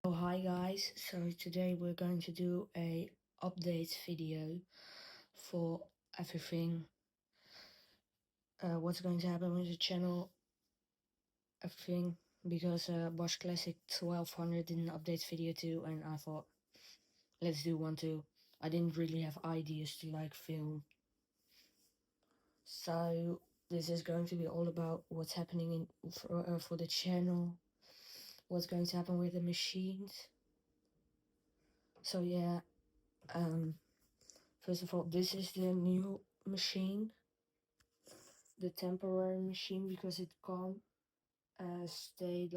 Oh hi guys, so today we're going to do a update video for everything, what's going to happen with the channel, everything, because Bosch Classic 1200 did an update video too, and I thought, let's do one too. I didn't really have ideas to film, so this is going to be all about what's happening for the channel, what's going to happen with the machines. So yeah, first of all, this is the new machine, the temporary machine, because it can't stay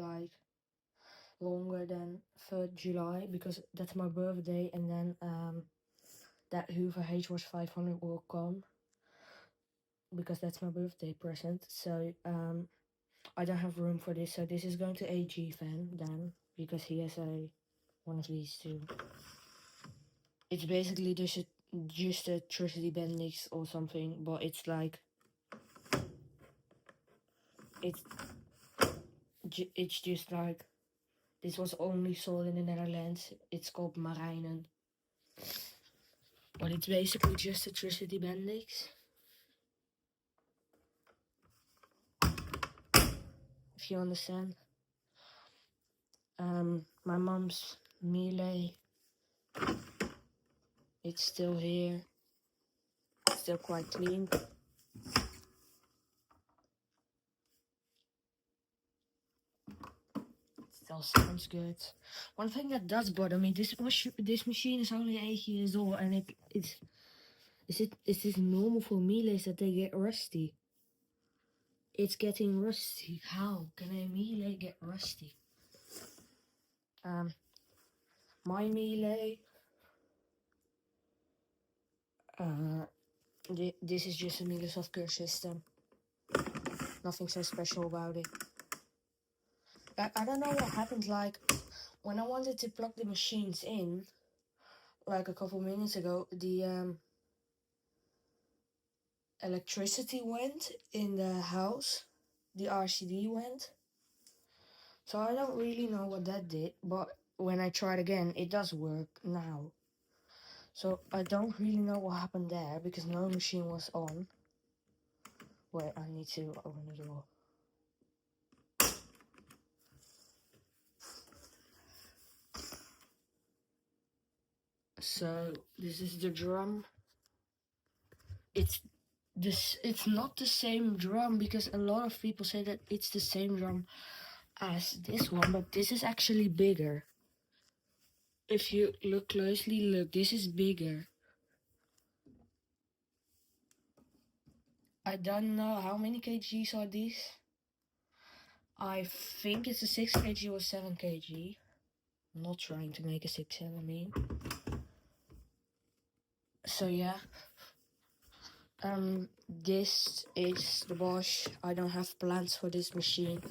longer than 3rd July, because that's my birthday, and then that Hoover HWAS 500 will come, because that's my birthday present. So I don't have room for this, so this is going to AG fan then, because he has one of these too. It's basically just a Tricity Bendix or something, but it's it's just this was only sold in the Netherlands. It's called Marijnen, but it's basically just a Tricity Bendix, if you understand. My mom's Miele, it's still here, still quite clean. Still sounds good. One thing that does bother me, this machine is only 8 years old, and is this normal for Miele's that they get rusty? It's getting rusty. How can a Miele get rusty? My Miele, this is just a Miele software system. Nothing so special about it. I don't know what happened, when I wanted to plug the machines in, a couple minutes ago, the electricity went in the house, the RCD went. So I don't really know what that did, but when I tried again, it does work now. So I don't really know what happened there, because no machine was on. Wait, I need to open the door. So this is the drum. It's not the same drum, because a lot of people say that it's the same drum as this one, but this is actually bigger. If you look closely, look, this is bigger. I don't know how many kgs are these. I think it's a 6 kg or 7 kg. I'm not trying to make a 6-7, I mean. So yeah. This is the Bosch. I don't have plans for this machine.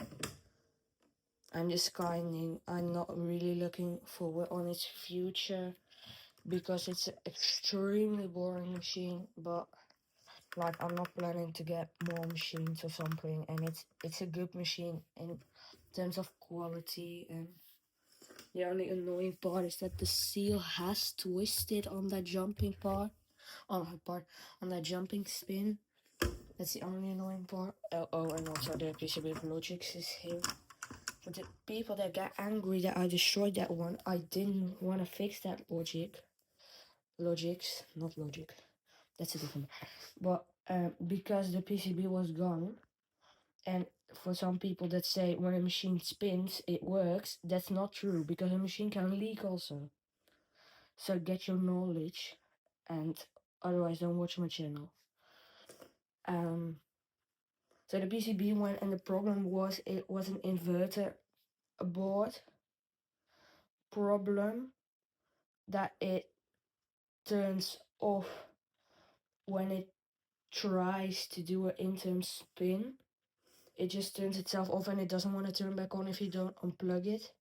I'm not really looking forward on its future, because it's an extremely boring machine, but I'm not planning to get more machines or something, and it's a good machine in terms of quality, and the only annoying part is that the seal has twisted on that jumping part, on that jumping spin. That's the only annoying part. Oh, and also the PCB of Logix is here. For the people that got angry that I destroyed that one, I didn't want to fix that Logix, not Logic. That's a different. But because the PCB was gone, and for some people that say when a machine spins it works, that's not true, because a machine can leak also. So get your knowledge, and otherwise don't watch my channel. So the PCB went, and the problem was it was an inverter board problem, that it turns off when it tries to do an interim spin. It just turns itself off, and it doesn't want to turn back on if you don't unplug it.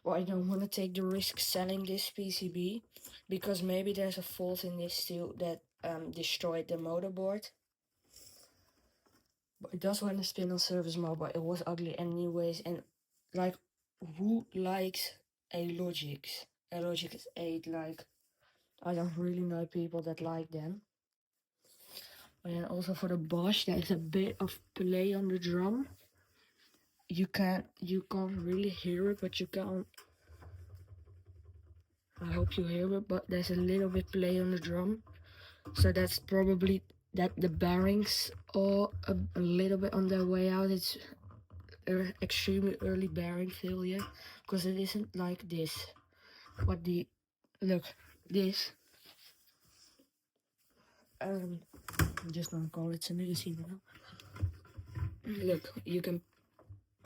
Well, I don't want to take the risk selling this PCB, because maybe there's a fault in this too that destroyed the motherboard. But it does want to spin on service mode, but it was ugly anyways, and who likes A-Logics. A-Logics 8, like, I don't really know people that like them. And also for the Bosch, there's a bit of play on the drum. You can't really hear it, but you can. I hope you hear it, but there's a little bit play on the drum. So that's probably that the bearings are a little bit on their way out. It's extremely early bearing failure, because it isn't like this. What the look this. I'm just gonna call it San Lucie now. Look, you can.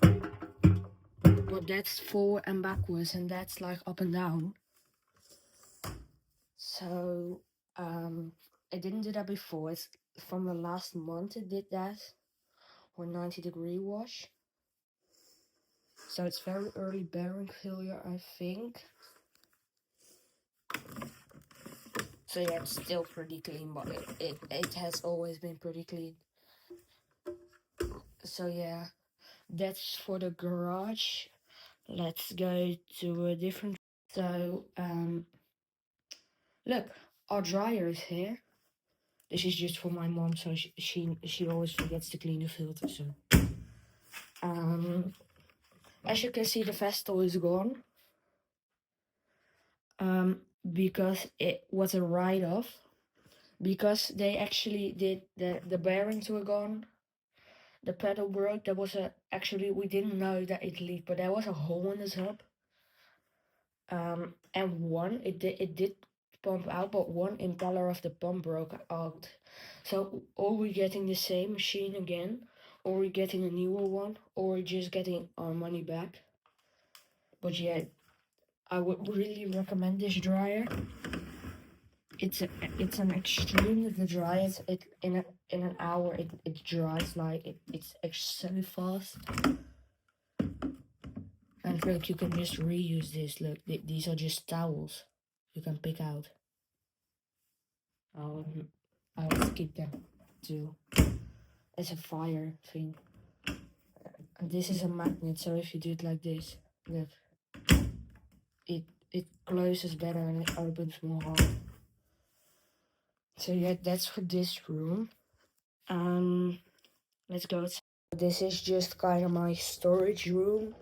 But that's forward and backwards, and that's like up and down. So it didn't do that before. It's from the last month it did that, or 90-degree wash. So it's very early bearing failure, I think. So yeah, it's still pretty clean, but it has always been pretty clean. So yeah, that's for the garage. Let's go to a different. So look, our dryer is here. This is just for my mom, so she always forgets to clean the filter. So as you can see, the Vestel is gone. Because it was a write-off. Because they actually did the bearings were gone. The pedal broke. There was actually we didn't know that it leaked, but there was a hole in the top. And one it did pump out, but one impeller of the pump broke out. So or we're getting the same machine again, or we're getting a newer one, or we're just getting our money back. But yeah, I would really recommend this dryer. It's an extremely good dryer. It in an hour it dries like it's so fast. And look, you can just reuse this. Look, these are just towels you can pick out. I'll skip them too. It's a fire thing. And this is a magnet, so if you do it like this, look, it closes better and it opens more hard. So yeah, that's for this room. Let's go. This is just kind of my storage room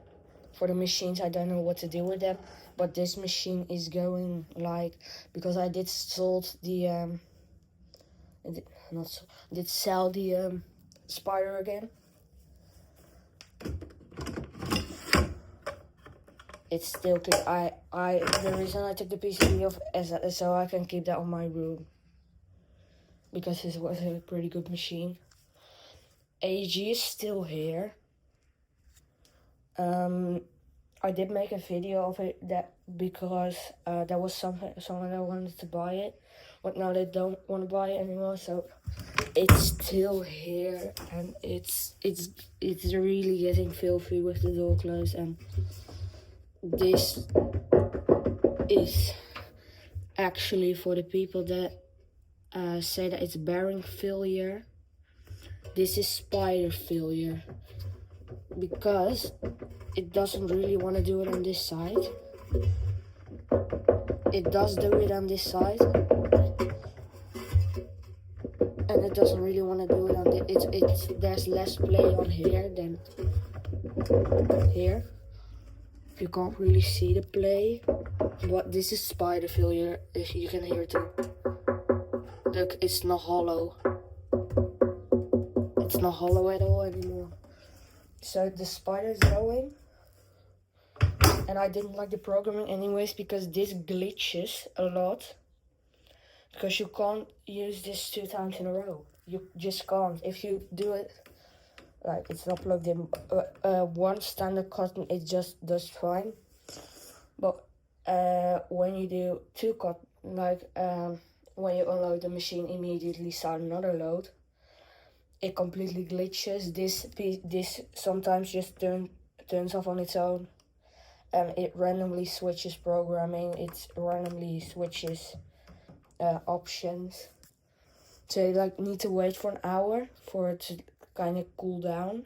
for the machines. I don't know what to do with them, but this machine is going like, because I did sold the did sell the Spider again. It's still good. The reason I took the PCB off is so I can keep that on my room, because this was a pretty good machine. AG is still here. I did make a video of it because there was someone that wanted to buy it, but now they don't want to buy it anymore. So it's still here, and it's really getting filthy with the door closed. And this is actually for the people that say that it's bearing failure. This is spider failure, because it doesn't really want to do it on this side. It does do it on this side, and it doesn't really want to do it on the. There's less play on here than here. You can't really see the play, but this is spider failure. If you can hear it too. Look, it's not hollow. It's not hollow at all anymore. So the spider's going. And I didn't like the programming anyways, because this glitches a lot. Because you can't use this 2 times in a row. You just can't. If you do it, like it's not plugged in. One standard cotton, it just does fine. But when you do 2 cotton, like when you unload the machine, immediately start another load, it completely glitches. This sometimes just turns off on its own. And it randomly switches programming, it randomly switches options. So you like need to wait for an hour for it to kind of cool down.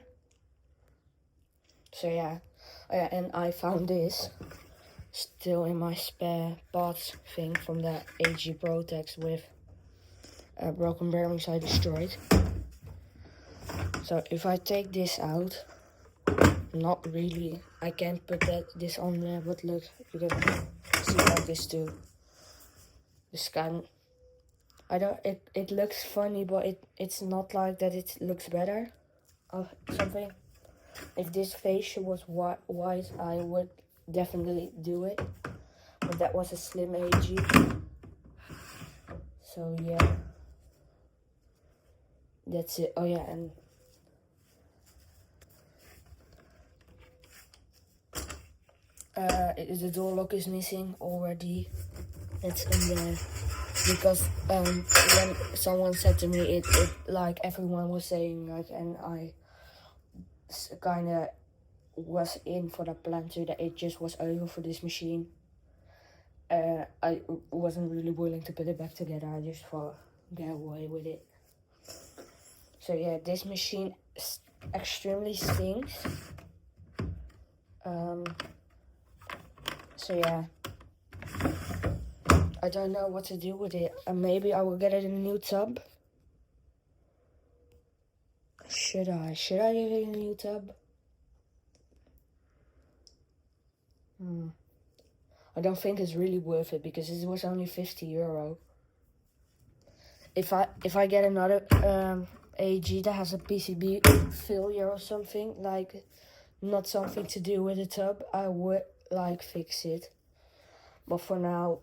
So yeah, and I found this. still in my spare parts thing from the AG Protex with broken bearings I destroyed. So if I take this out, not really, I can't put this on there, but look, you can see like this too. This kind, it looks funny, but it's not like that. It looks better or something. If this fascia was white, I would definitely do it, but that was a slim AG. So yeah, that's it. Oh yeah, and the door lock is missing already. It's in there because when someone said to me, it like everyone was saying, like, and I kind of was in for the plan too, that it just was over for this machine. I wasn't really willing to put it back together. I just thought, get away with it. So yeah, this machine extremely stinks. So yeah, I don't know what to do with it. Maybe I will get it in a new tub. Should I get it in a new tub? I don't think it's really worth it because it was only €50. If I get another AG that has a PCB failure or something, like not something to do with the tub, I would like fix it. But for now,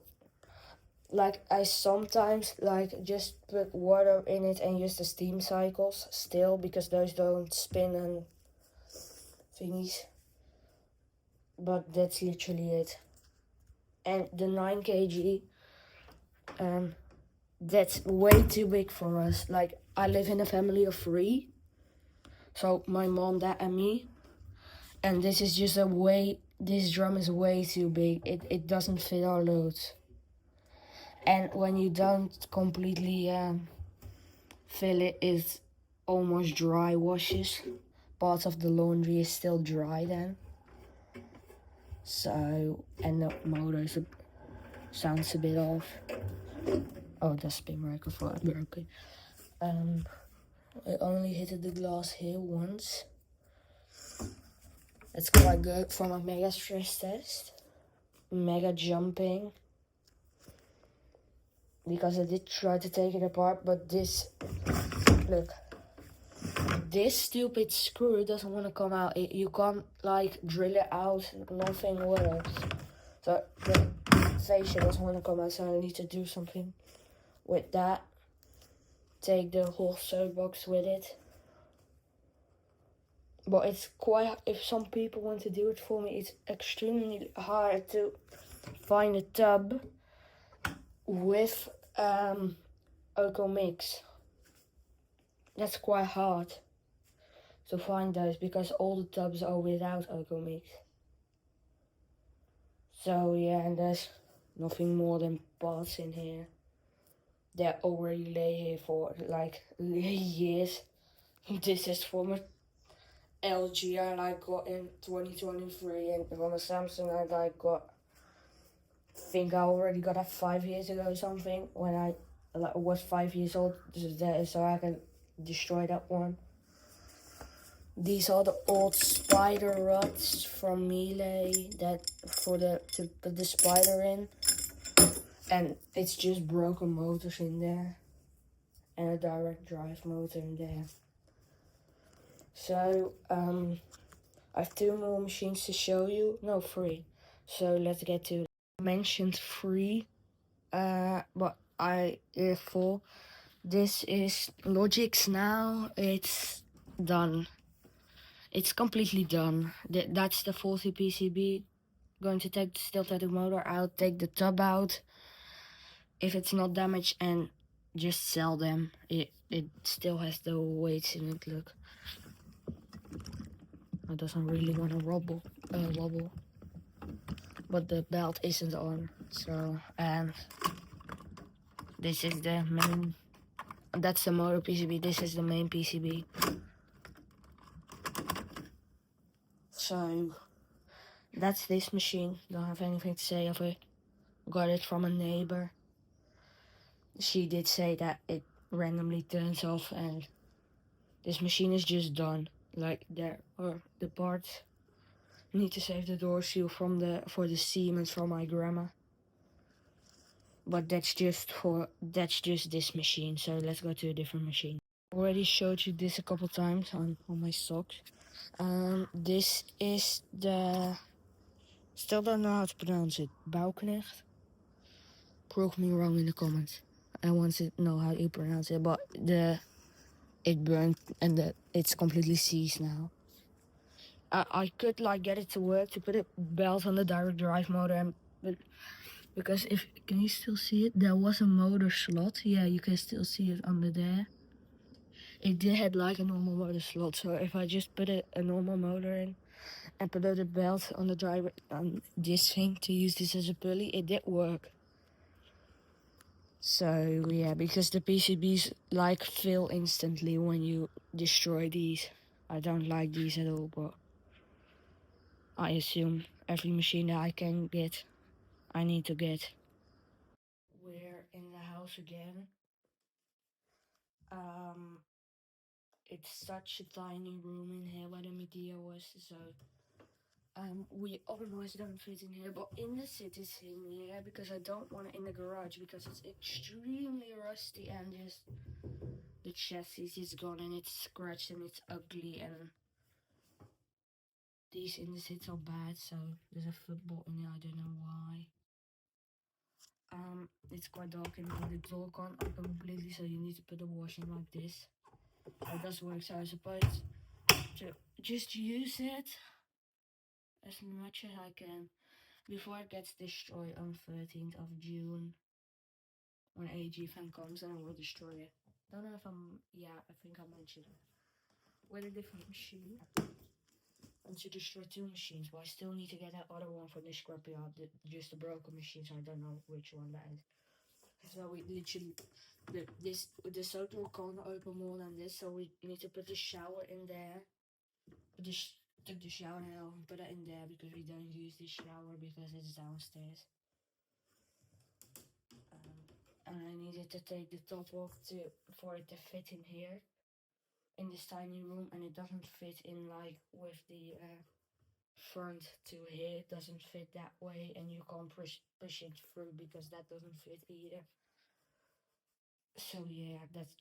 like I sometimes like just put water in it and use the steam cycles still, because those don't spin and thingies. But that's literally it. And the 9 kg, that's way too big for us. Like, I live in a family of 3. So my mom, dad, and me. And this is just this drum is way too big. It doesn't fit our loads. And when you don't completely fill it, it's almost dry washes. Part of the laundry is still dry then. So, and the motor sounds a bit off. Oh, the spin breaker for broken. I only hit the glass here once. It's quite good for my mega stress test. Mega jumping. Because I did try to take it apart, but this, look. This stupid screw doesn't want to come out. You can't like drill it out, nothing works. So the fascia doesn't want to come out, so I need to do something with that. Take the whole sew box with it. But it's quite, if some people want to do it for me, it's extremely hard to find a tub with Oco Mix. That's quite hard to find those because all the tubs are without Oco Mix. So yeah, and there's nothing more than parts in here that already lay here for like years. This is from a LG I like got in 2023, and from a Samsung I like got, I think I already got that 5 years ago or something, when I was 5 years old, so I can destroy that one. These are the old spider rods from Miele that to put the spider in, and it's just broken motors in there and a direct drive motor in there. So I have 2 more machines to show you. No, 3. So let's get to it. I mentioned 3, but I 4. This is Logix now. It's done. It's completely done. That's the 40 PCB. Going to take the steel tattoo motor out, take the tub out if it's not damaged, and just sell them. It still has the weights in it, look. It doesn't really want to wobble, but the belt isn't on. So, and this is the main, that's the motor PCB, this is the main PCB. So That's this machine. Don't have anything to say of it. Got it from a neighbor. She did say that it randomly turns off, and this machine is just done. Like there are the parts. Need to save the door seal for the Siemens from my grandma. But that's just this machine. So let's go to a different machine. Already showed you this a couple times on my socks. This is the, still don't know how to pronounce it, Bauknecht. Prove me wrong in the comments. I want to know how you pronounce it, but it burned and it's completely seized now. I could like get it to work to put a belt on the direct drive motor, but because can you still see it? There was a motor slot. Yeah, you can still see it under there. It did have like a normal motor slot, so if I just put a normal motor in and put a belt on the driver on this thing to use this as a pulley, it did work. So yeah, because the PCBs like fail instantly when you destroy these. I don't like these at all, but I assume every machine that I can get, I need to get. We're in the house again. It's such a tiny room in here where the media was, so we almost don't fit in here, but in the city's in here because I don't want it in the garage because it's extremely rusty and just the chassis is gone and it's scratched and it's ugly, and these in the seats are bad, so there's a football in there, I don't know why. It's quite dark in here, the door can't open completely, so you need to put the washing like this. It does work, so I suppose to just use it as much as I can before it gets destroyed on 13th of June. When AG fan comes and I will destroy it. Don't know if I think I mentioned it. With a different machine. And to destroy 2 machines, but I still need to get that other one from the scrapyard, just a broken machine, so I don't know which one that is. So we literally, the soap door can't open more than this, so we need to put the shower in there. Took the shower now and put it in there because we don't use the shower because it's downstairs. And I needed to take the top off for it to fit in here, in this tiny room, and it doesn't fit in like with the front to here. It doesn't fit that way, and you can't push it through because that doesn't fit either. So yeah,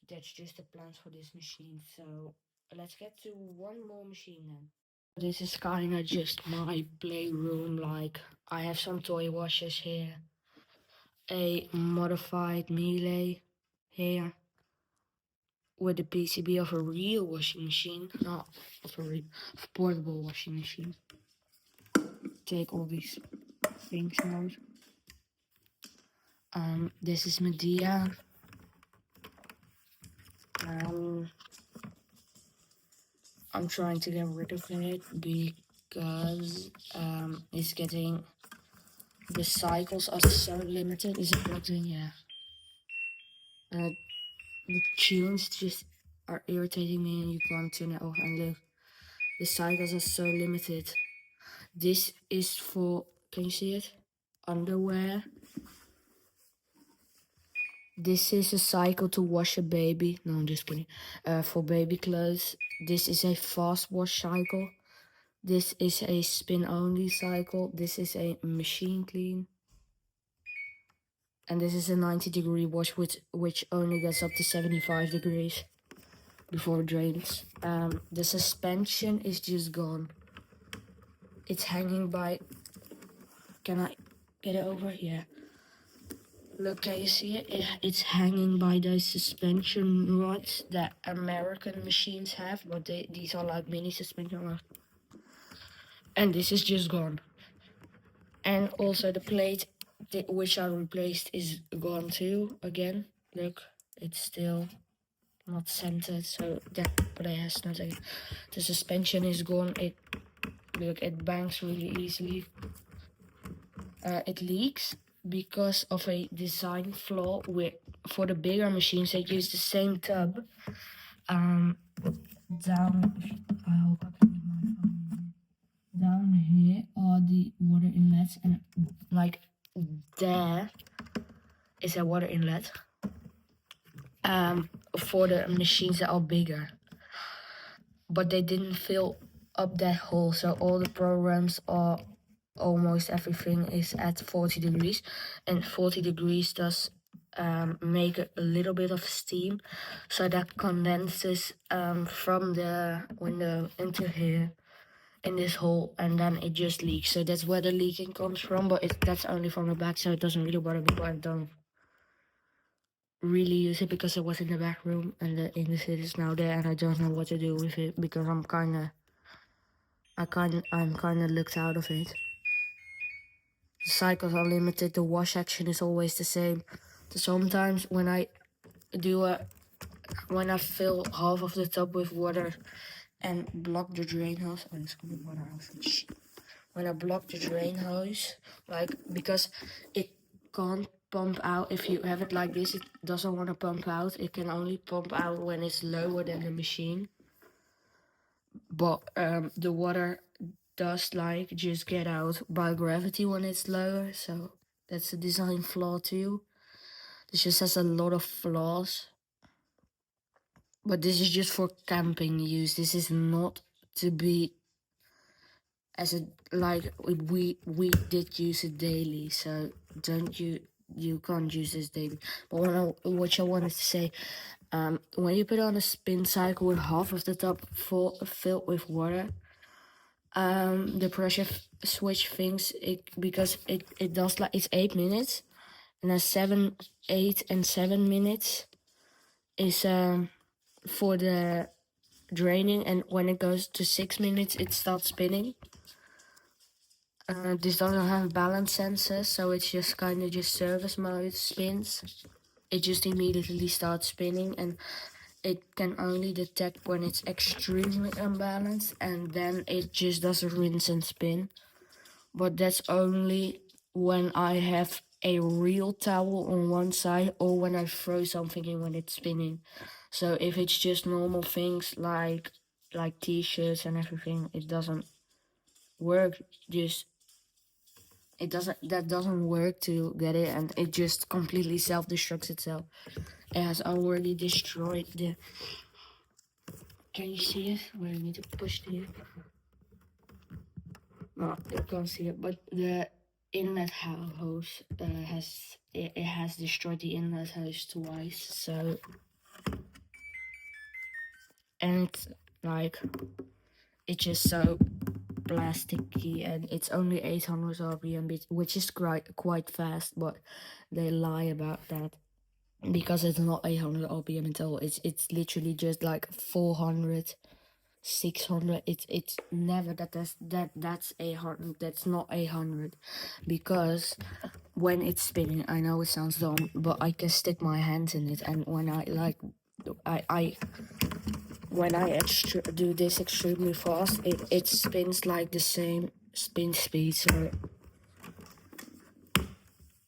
that's just the plans for this machine. So let's get to one more machine then. This is kinda just my playroom. Like I have some toy washers here, a modified Miele here with the PCB of a real washing machine, not of a portable washing machine. Take all these things out. This is Medea. I'm trying to get rid of it because it's getting, the cycles are so limited. Is it plugged in? Yeah. The tunes just are irritating me and you can't turn it off. And look, the cycles are so limited. This is for, can you see it? Underwear. This is a cycle to wash a baby. No, I'm just kidding. For baby clothes. This is a fast wash cycle. This is a spin only cycle. This is a machine clean. And this is a 90-degree wash which only gets up to 75 degrees before it drains. The suspension is just gone. It's hanging by, can I get it over? Yeah. Look, can you see it? It's hanging by those suspension rods that American machines have, but these are like mini suspension rods. And this is just gone. And also the plate which I replaced is gone too, again. Look, it's still not centered, so that plate has nothing. The suspension is gone. It bangs really easily. It leaks because of a design flaw for the bigger machines they use the same tub. Down, I hope I can get my phone down here are the water inlets, and like there is a water inlet for the machines that are bigger, but they didn't fill up that hole, so all the programs are almost everything is at 40 degrees, and 40 degrees does make a little bit of steam, so that condenses from the window into here in this hole, and then it just leaks. So that's where the leaking comes from, but that's only from the back, so it doesn't really bother me. But I don't really use it because it was in the back room, and the inlet is now there, and I don't know what to do with it because I'm kind of looked out of it. The cycles are limited. The wash action is always the same. So sometimes when I fill half of the tub with water and block the drain hose, when I block the drain hose, like, because it can't pump out if you have it like this, it doesn't want to pump out. It can only pump out when it's lower than the machine. But the water does like just get out by gravity when it's lower, so that's a design flaw too. This just has a lot of flaws. But this is just for camping use. This is not to be as a, like, we did use it daily, so you can't use this daily. But what I wanted to say, when you put on a spin cycle with half of the tub filled with water, the pressure switch things, because it does, like, it's 8 minutes, and then 7, 8, and 7 minutes is for the draining, and when it goes to 6 minutes it starts spinning. This doesn't have balance sensors, so it's just kind of just service mode spins. It just immediately starts spinning, and it can only detect when it's extremely unbalanced, and then it just does a rinse and spin. But that's only when I have a real towel on one side, or when I throw something in when it's spinning. So if it's just normal things like t-shirts and everything, it doesn't work. That doesn't work to get it, and it just completely self-destructs itself. It has already destroyed the. Can you see it? Where I need to push the. No, you can't see it, but the inlet hose has destroyed the inlet hose twice. So, and it's like, it's just so plasticky, and it's only 800 RPM, which is quite fast, but they lie about that because it's not 800 RPM at all. It's literally just like 400, 600. It's never that's 800. That's not 800, because when it's spinning, I know it sounds dumb, but I can stick my hands in it, and when I do this extremely fast, it spins like the same spin speed. So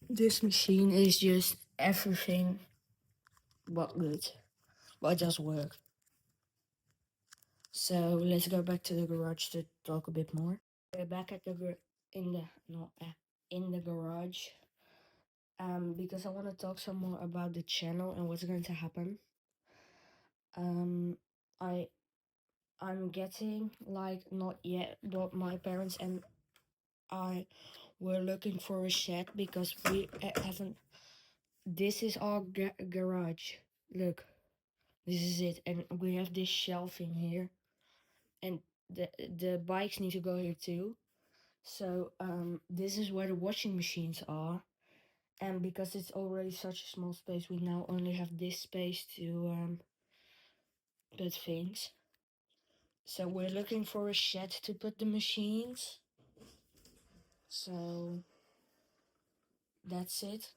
this machine is just everything but good, but it does work. So let's go back to the garage to talk a bit more. We're back at in the garage, because I want to talk some more about the channel and what's going to happen. I'm getting, like, not yet, but my parents and I were looking for a shed because we haven't. This is our garage. Look, this is it, and we have this shelving here, and the bikes need to go here too. So this is where the washing machines are, and because it's already such a small space, we now only have this space to put things. So we're looking for a shed to put the machines. So that's it.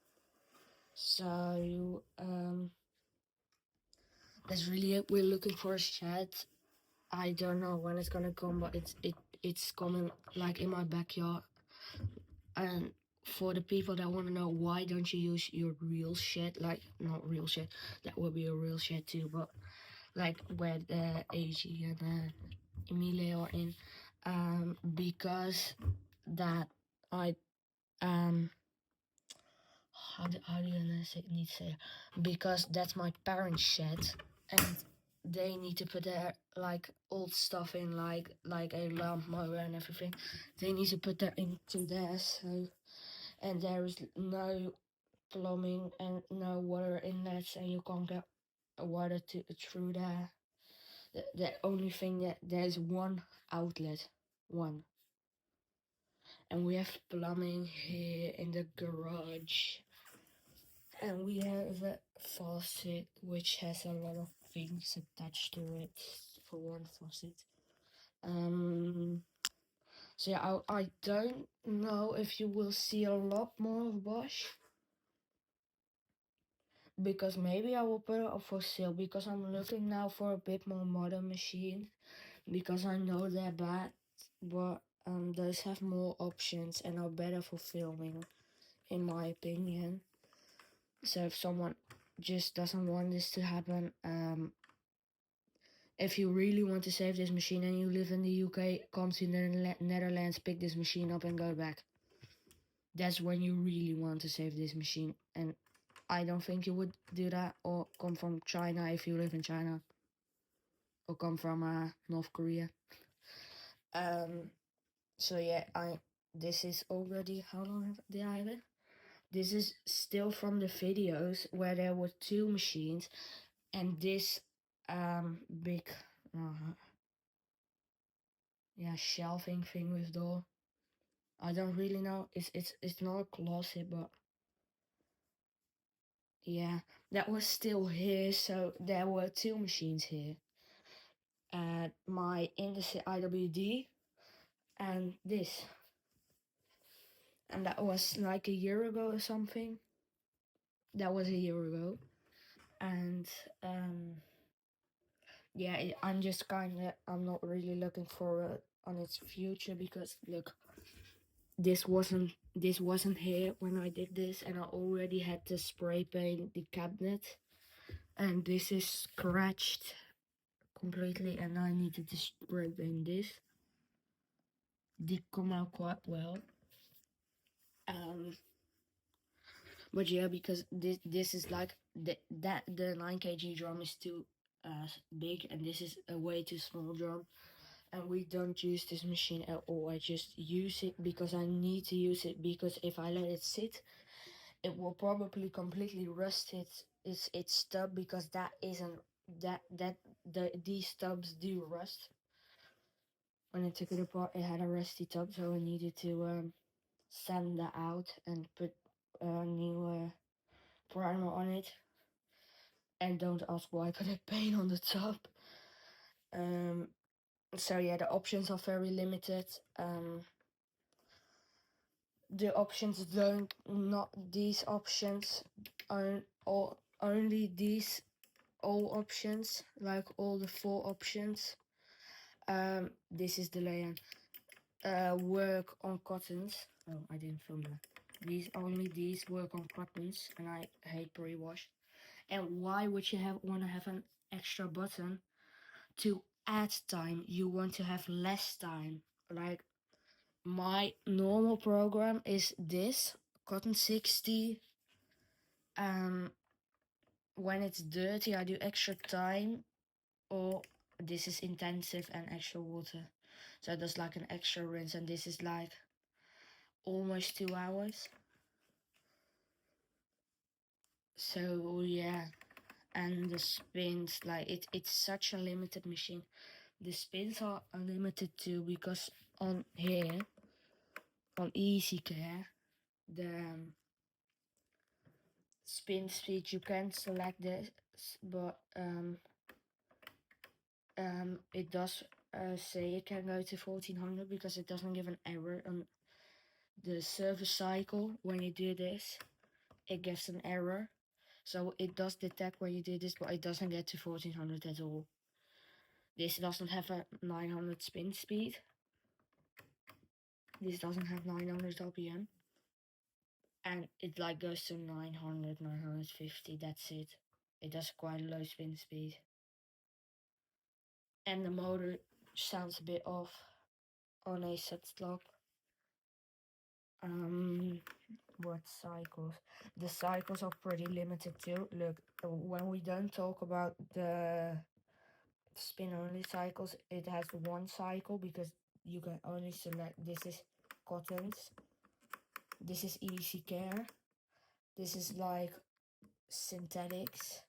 So that's really it. We're looking for a shed. I don't know when it's gonna come, but it's coming, like, in my backyard. And for the people that want to know, why don't you use your real shed, like, not real shed, that would be a real shed too, but like where the AG and Emile are in, because that I how do you need to say, because that's my parents' shed, and they need to put their like old stuff in, like a lawnmower and everything. They need to put that into there. So, and there is no plumbing and no water inlets, and you can't get water through there. The only thing that there's one outlet, one, and we have plumbing here in the garage. And we have a faucet which has a lot of things attached to it for one faucet. So yeah, I don't know if you will see a lot more of Bosch, because maybe I will put it up for sale, because I'm looking now for a bit more modern machine, because I know they're bad, but those have more options and are better for filming, in my opinion. So if someone just doesn't want this to happen, if you really want to save this machine and you live in the UK, come to the Netherlands, pick this machine up and go back. That's when you really want to save this machine. And I don't think you would do that, or come from China if you live in China, or come from North Korea. So yeah, this is already, how long did I have it? This is still from the videos where there were two machines, and this big shelving thing with door. I don't really know. It's not a closet, but yeah, that was still here. So there were two machines here. My Indesit IWD and this, and that was like a year ago or something. That was a year ago, and yeah, I'm not really looking forward on its future, because look, this wasn't here when I did this, and I already had to spray paint the cabinet, and this is scratched completely, and I needed to spray paint this. Did come out quite well. But yeah, because this is like the 9 kg drum is too big, and this is a way too small drum, and we don't use this machine at all. I just use it because I need to use it, because if I let it sit, it will probably completely rust its stub, because that isn't these stubs do rust. When I took it apart, it had a rusty top, so I needed to sand that out and put a new primer on it. And don't ask why I put a paint on the top. So yeah, the options are very limited. The options not these options are only these all options, like all the 4 options. This is the layout. Work on cottons. Oh, I didn't film that. These work on cottons, and I hate pre-wash. And why would you want to have an extra button to add time? You want to have less time. Like, my normal program is this cotton 60. When it's dirty, I do extra time, or this is intensive and extra water. So there's like an extra rinse, and this is like almost 2 hours. So yeah, and the spins, like it's such a limited machine. The spins are unlimited too, because on here, on Easy Care, the spin speed, you can select this, but it does say it can go to 1400, because it doesn't give an error on the service cycle. When you do this, it gives an error. So it does detect when you do this, but it doesn't get to 1400 at all. This doesn't have a 900 spin speed. This doesn't have 900 RPM. And it like goes to 900, 950, that's it. It does quite a low spin speed. And the motor sounds a bit off. on a set stop. What cycles? The cycles are pretty limited too. Look, when we don't talk about the spin only cycles, it has one cycle because you can only select. This is cottons, this is easy care, this is like synthetics,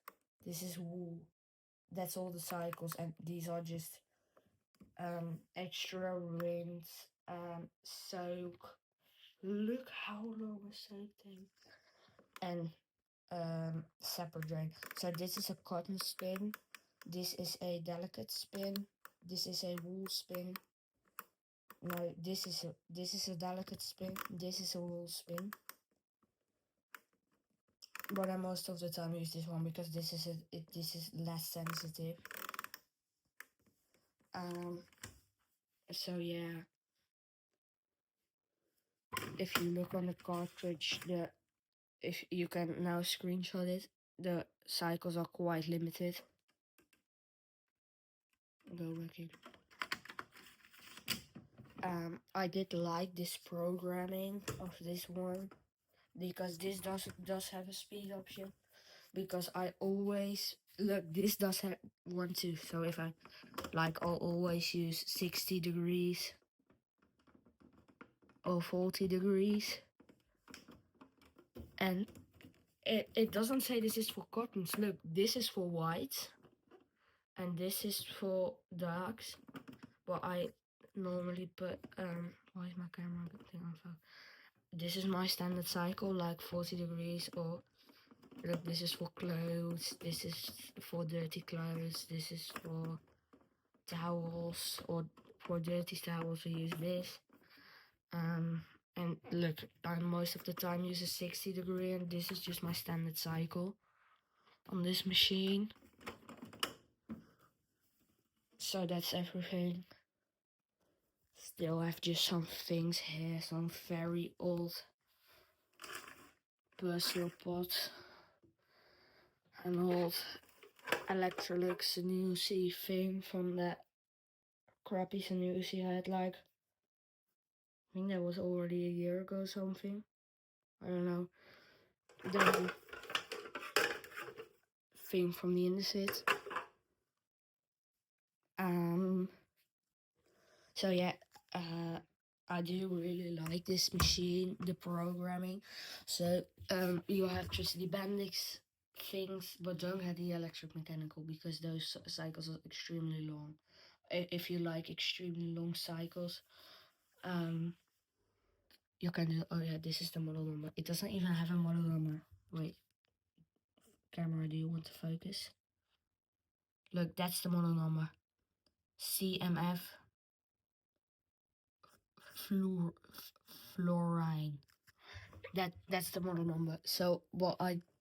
this is wool. That's all the cycles, and these are just extra rinse, soak. Look how long a soak takes. And separate drain. So this is a cotton spin, this is a delicate spin, this is a wool spin. No, this is a delicate spin, this is a wool spin. But I most of the time use this one because this is less sensitive. So yeah, if you look on the cartridge, if you can now screenshot it, the cycles are quite limited. Go back in. I did like this programming of this one because this does have a speed option. Because I always look, this does have one too. So if I like, I'll always use 60 degrees or 40 degrees, and it doesn't say this is for cottons. Look, this is for whites and this is for darks. But I normally put why is my camera thing on phone? This is my standard cycle, like 40 degrees. Or look, this is for clothes, this is for dirty clothes, this is for towels, or for dirty towels we use this. And look, I most of the time use a 60 degree, and this is just my standard cycle on this machine. So that's everything. Still have just some things here, some very old personal pot, an old Electrolux Sanusi thing from that crappy Sanusi I had, like, I think that was already a year ago or something. I don't know. The thing from the Indesit. So yeah, I do really like this machine, the programming. So you have just the Bendix things, but don't have the electric mechanical because those cycles are extremely long. If you like extremely long cycles, you can do. Oh yeah, this is the model number. It doesn't even have a model number. Wait, camera, do you want to focus? Look, that's the model number. CMF fluorine. That's the model number. So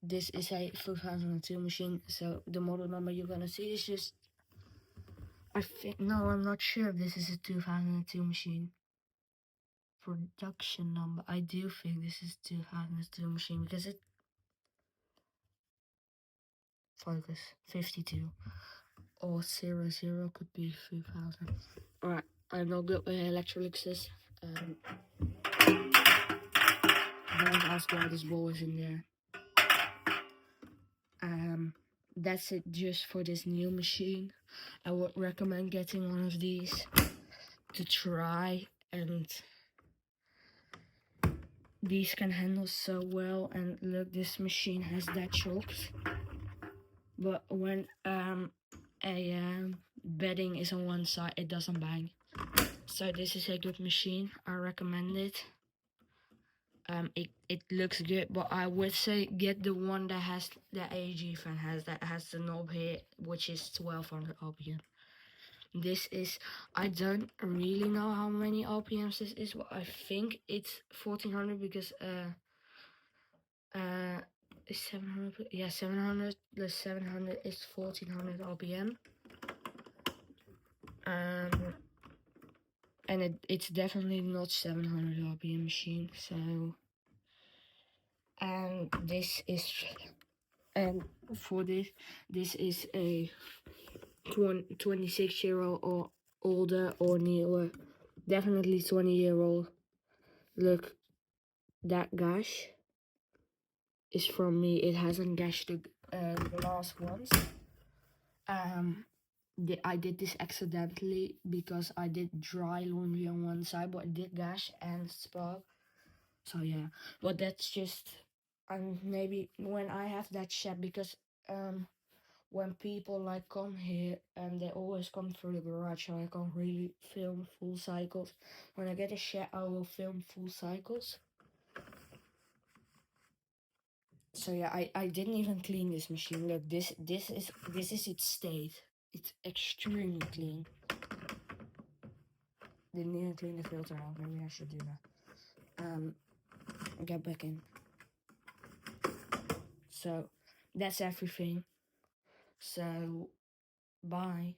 this is a 2002 machine. So the model number you're gonna see is just, I think, no, I'm not sure if this is a 2002 machine. Production number, I do think this is 2002 machine because it focus 52 or 00 could be 2000. Alright, I'm not good with Electroluxes. Don't ask why this ball is in there. That's it just for this new machine. I would recommend getting one of these to try, and these can handle so well. And look, this machine has dead shocks, but when bedding is on one side, it doesn't bang. So this is a good machine. I recommend it. It looks good, but I would say get the one that has the AEG fan that has the knob here, which is 1200 RPM. This is, I don't really know how many RPMs this is, but I think it's 1400 because is 700, yeah, 700 plus 700 is 1400 RPM. And it's definitely not 700 RPM machine. So, and this is, and for this is a 26-year-old or older or newer definitely 20-year-old. Look, that gash is from me. It hasn't gashed the last ones. I did this accidentally because I did dry laundry on one side, but it did gash and spark. So yeah, but that's just, maybe when I have that shed, because when people like come here and they always come through the garage, so I can't really film full cycles. When I get a shed, I will film full cycles. So yeah, I didn't even clean this machine. Look, this is its state. It's extremely clean. Didn't even clean the filter out. Maybe I should do that. Get back in. So that's everything. So bye.